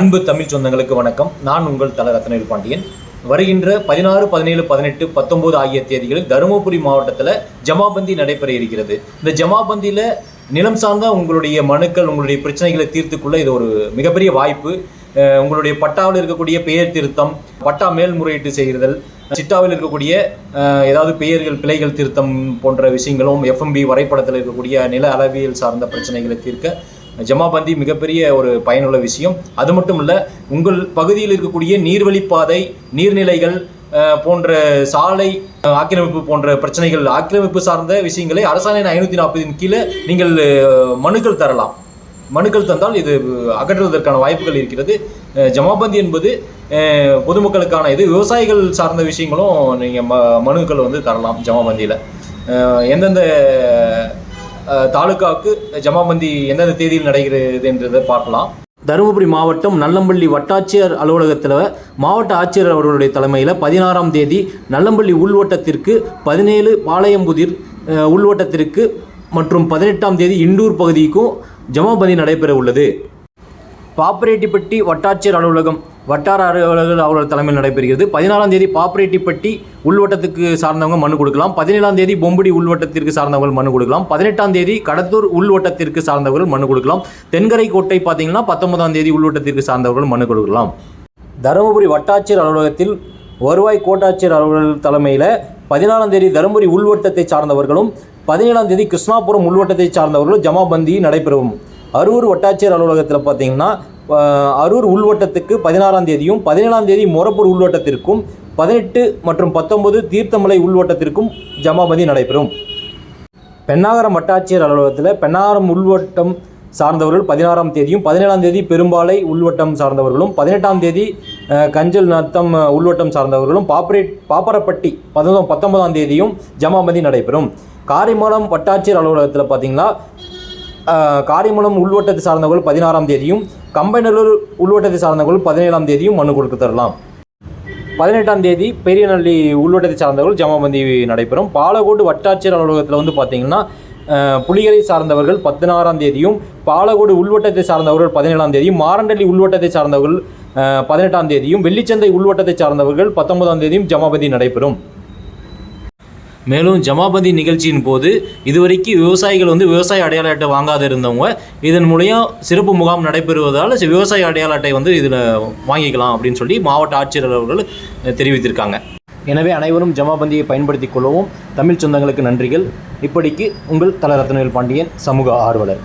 அன்பு தமிழ் சொந்தங்களுக்கு வணக்கம். நான் உங்கள் தல ரத்னவேல் பாண்டியன். வருகின்ற 16, 17, 18, 19 ஆகிய தேதிகளில் தருமபுரி மாவட்டத்தில் ஜமாபந்தி நடைபெற இருக்கிறது. இந்த ஜமாபந்தியில் நிலம் சார்ந்த உங்களுடைய மனுக்கள், உங்களுடைய பிரச்சனைகளை தீர்த்துக்குள்ள இது ஒரு மிகப்பெரிய வாய்ப்பு. உங்களுடைய பட்டாவில் இருக்கக்கூடிய பெயர் திருத்தம், பட்டா மேல்முறையீட்டு செய்கிறதல், சிட்டாவில் இருக்கக்கூடிய ஏதாவது பெயர்கள் பிழைகள் திருத்தம் போன்ற விஷயங்களும், எஃப்எம்பி வரைபடத்தில் இருக்கக்கூடிய நில அளவியல் சார்ந்த பிரச்சனைகளை தீர்க்க ஜமாபந்தி மிகப்பெரிய ஒரு பயனுள்ள விஷயம். அது மட்டும் இல்லை, உங்கள் பகுதியில் இருக்கக்கூடிய நீர்வழிப்பாதை, நீர்நிலைகள் போன்ற சாலை ஆக்கிரமிப்பு போன்ற பிரச்சனைகள், ஆக்கிரமிப்பு சார்ந்த விஷயங்களை அரசாணை 540 கீழே நீங்கள் மனுக்கள் தரலாம். மனுக்கள் தந்தால் இது அகற்றுவதற்கான வாய்ப்புகள் இருக்கிறது. ஜமாபந்தி என்பது பொதுமக்களுக்கான இது. விவசாயிகள் சார்ந்த விஷயங்களும் நீங்கள் மனுக்கள் தரலாம் ஜமாபந்தியில். எந்தெந்த தாலுக்காவுக்கு ஜமாபந்தி எந்தெந்த தேதியில் நடக்கிறது என்றதை பார்க்கலாம். தருமபுரி மாவட்டம் நல்லம்பள்ளி வட்டாட்சியர் அலுவலகத்தில் மாவட்ட ஆட்சியர் அவர்களுடைய தலைமையில் 16ஆம் தேதி நல்லம்பள்ளி உள்வட்டத்திற்கு, 17 பாளையம்புதிர் உள்வட்டத்திற்கு மற்றும் 18ஆம் தேதி இண்டூர் பகுதிக்கும் ஜமாபந்தி நடைபெற உள்ளது. பாப்பரெட்டிப்பட்டி வட்டாட்சியர் அலுவலகம், வட்டார அலுவலர்கள் அவர்கள் தலைமையில் நடைபெறுகிறது. 14ஆம் தேதி பாப்பரெட்டிப்பட்டி உள்வட்டத்துக்கு சார்ந்தவங்க மனு கொடுக்கலாம். 17ஆம் தேதி பொம்புடி உள்வட்டத்திற்கு சார்ந்தவர்கள் மனு கொடுக்கலாம். 18ஆம் தேதி கடத்தூர் உள்வட்டத்திற்கு சார்ந்தவர்கள் மனு கொடுக்கலாம். தென்கரை கோட்டை பார்த்தீங்கன்னா 19ஆம் தேதி உள்வட்டத்திற்கு சார்ந்தவர்கள் மனு கொடுக்கலாம். தருமபுரி வட்டாட்சியர் அலுவலகத்தில் வருவாய் கோட்டாட்சியர் அலுவலர்கள் தலைமையில் 14ஆம் தேதி தருமபுரி உள்வட்டத்தை சார்ந்தவர்களும், 17ஆம் தேதி கிருஷ்ணாபுரம் உள்வட்டத்தை சார்ந்தவர்களும் ஜமாபந்தி நடைபெறும். அரூர் வட்டாட்சியர் அலுவலகத்தில் பார்த்தீங்கன்னா அரூர் உள்வட்டத்துக்கு 16ஆம் தேதியும், 17ஆம் தேதி மொரப்பூர் உள்வட்டத்திற்கும், 18 மற்றும் 19 தீர்த்தமலை உள்வட்டத்திற்கும் ஜமாபந்தி நடைபெறும். பென்னாகரம் வட்டாட்சியர் அலுவலகத்தில் பென்னாகரம் உள்வட்டம் சார்ந்தவர்கள் 16ஆம் தேதியும், 17ஆம் தேதி பெரும்பாலை உள்வட்டம் சார்ந்தவர்களும், 18ஆம் தேதி கஞ்சல் நத்தம் உள்வட்டம் சார்ந்தவர்களும், பாப்பரப்பட்டி 19ஆம் தேதியும் ஜமாபந்தி நடைபெறும். காரிமலம் வட்டாட்சியர் அலுவலகத்தில் பார்த்தீங்கன்னா காரிமலம் உள்வட்டத்தை சார்ந்தவர்கள் 16ஆம் தேதியும், கம்பைநல்லூர் உள்வட்டத்தை சார்ந்தவர்கள் 17ஆம் தேதியும் மனு கொடுக்க தரலாம். 18ஆம் தேதி பெரியநல்லி உள்வட்டத்தை சார்ந்தவர்கள் ஜமாபந்தி நடைபெறும். பாலக்கோடு வட்டாட்சியர் அலுவலகத்தில் பார்த்தீங்கன்னா புலிகளை சார்ந்தவர்கள் 16ஆம் தேதியும், பாலக்கோடு உள்வட்டத்தை சார்ந்தவர்கள் 17ஆம் தேதியும், மாரண்டல்லி உள்வட்டத்தை சார்ந்தவர்கள் 18ஆம் தேதியும், வெள்ளிச்சந்தை உள்வட்டத்தை சார்ந்தவர்கள் 19ஆம் தேதியும் ஜமாபந்தி நடைபெறும். மேலும் ஜமாபந்தி நிகழ்ச்சியின் போது இதுவரைக்கும் விவசாயிகள் விவசாய அடையாள அட்டை வாங்காத இருந்தவங்க இதன் மூலம் சிறப்பு முகாம் நடைபெறுவதால் விவசாய அடையாள அட்டை இதில் வாங்கிக்கலாம் அப்படின்னு சொல்லி மாவட்ட ஆட்சியர் அவர்கள் தெரிவித்திருக்காங்க. எனவே அனைவரும் ஜமாபந்தியை பயன்படுத்திக் கொள்ளவும். தமிழ் சொந்தங்களுக்கு நன்றிகள். இப்படிக்கு உங்கள் தல ரத்னவேல் பாண்டியன், சமூக ஆர்வலர்.